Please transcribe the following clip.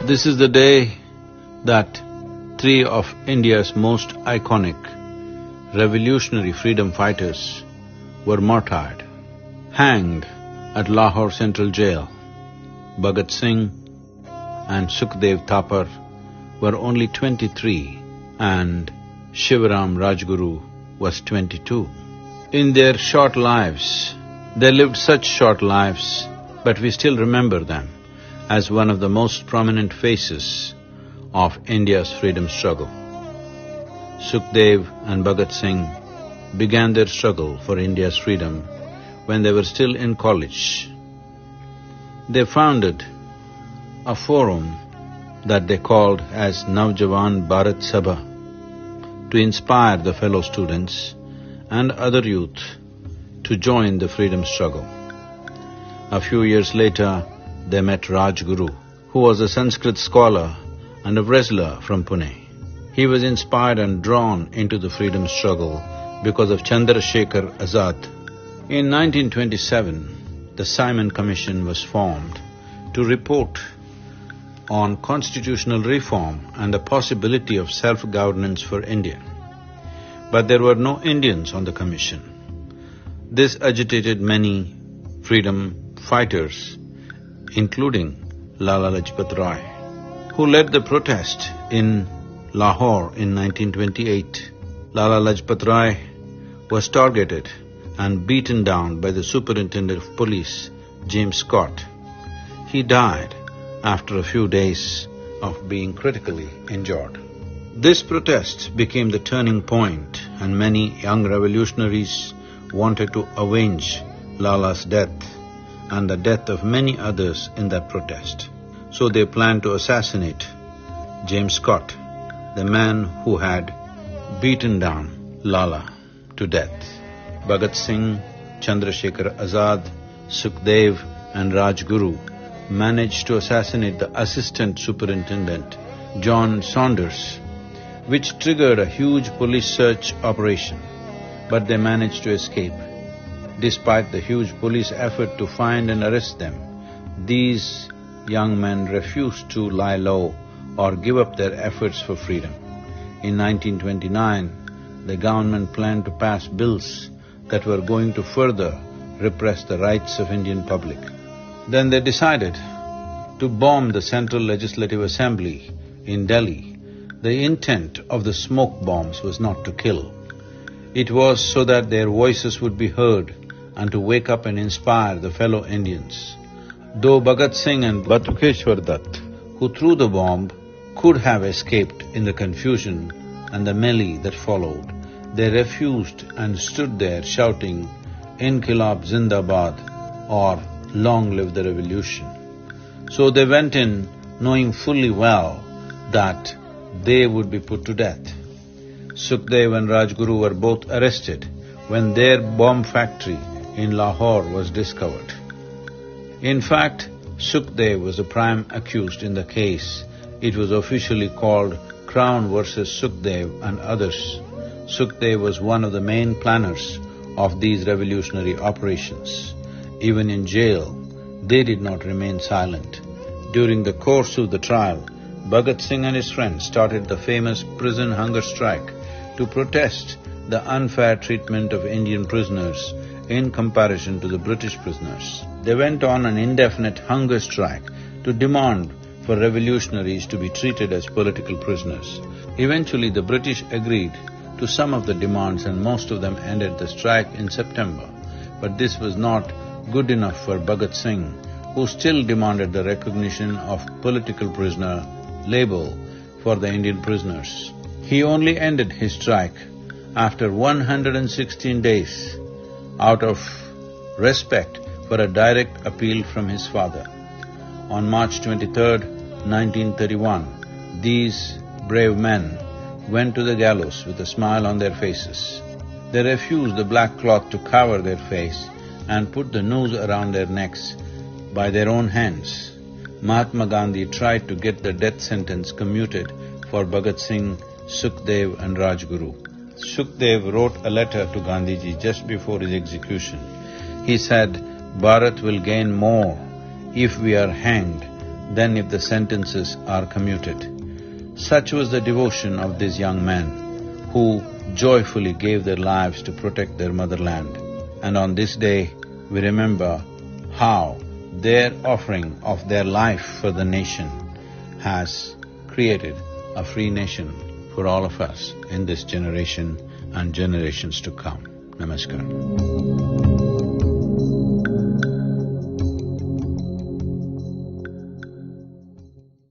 This is the day that three of India's most iconic revolutionary freedom fighters were martyred, hanged at Lahore Central Jail. Bhagat Singh and Sukhdev were only 23 and Shivaram Rajguru was 22. In their short lives, they lived such short lives, but we still remember them as one of the most prominent faces of India's freedom struggle. Sukhdev and Bhagat Singh began their struggle for India's freedom when they were still in college. They founded a forum that they called as Navjawan Bharat Sabha to inspire the fellow students and other youth to join the freedom struggle. A few years later, they met Rajguru, who was a Sanskrit scholar and a wrestler from Pune. He was inspired and drawn into the freedom struggle because of Chandrasekhar Azad. In 1927, the Simon Commission was formed to report on constitutional reform and the possibility of self-governance for India. But there were no Indians on the commission. This agitated many freedom fighters, including Lala Lajpat Rai, who led the protest in Lahore in 1928. Lala Lajpat Rai was targeted and beaten down by the Superintendent of Police, James Scott. He died after a few days of being critically injured. This protest became the turning point, and many young revolutionaries wanted to avenge Lala's death and the death of many others in that protest. So they planned to assassinate James Scott, the man who had beaten down Lala to death. Bhagat Singh, Chandrasekhar Azad, Sukhdev and Rajguru managed to assassinate the assistant superintendent, John Saunders, which triggered a huge police search operation, but they managed to escape. Despite the huge police effort to find and arrest them, these young men refused to lie low or give up their efforts for freedom. In 1929, the government planned to pass bills that were going to further repress the rights of Indian public. Then they decided to bomb the Central Legislative Assembly in Delhi. The intent of the smoke bombs was not to kill. It was so that their voices would be heard and to wake up and inspire the fellow Indians. Though Bhagat Singh and Batukeshwar Dutt, who threw the bomb, could have escaped in the confusion and the melee that followed, they refused and stood there shouting, "Inqilab Zindabad" or "Long live the revolution." So they went in knowing fully well that they would be put to death. Sukhdev and Rajguru were both arrested when their bomb factory in Lahore was discovered. In fact, Sukhdev was the prime accused in the case. It was officially called Crown versus Sukhdev and others. Sukhdev was one of the main planners of these revolutionary operations. Even in jail, they did not remain silent. During the course of the trial, Bhagat Singh and his friends started the famous prison hunger strike to protest the unfair treatment of Indian prisoners in comparison to the British prisoners. They went on an indefinite hunger strike to demand for revolutionaries to be treated as political prisoners. Eventually, the British agreed to some of the demands and most of them ended the strike in September. But this was not good enough for Bhagat Singh, who still demanded the recognition of political prisoner label for the Indian prisoners. He only ended his strike after 116 days out of respect for a direct appeal from his father. On March 23rd, 1931, these brave men went to the gallows with a smile on their faces. They refused the black cloth to cover their face and put the noose around their necks by their own hands. Mahatma Gandhi tried to get the death sentence commuted for Bhagat Singh, Sukhdev and Rajguru. Sukhdev wrote a letter to Gandhiji just before his execution. He said, "Bharat will gain more if we are hanged than if the sentences are commuted. Such was the devotion of these young men who joyfully gave their lives to protect their motherland. And on this day, we remember how their offering of their life for the nation has created a free nation for all of us in this generation and generations to come. Namaskar.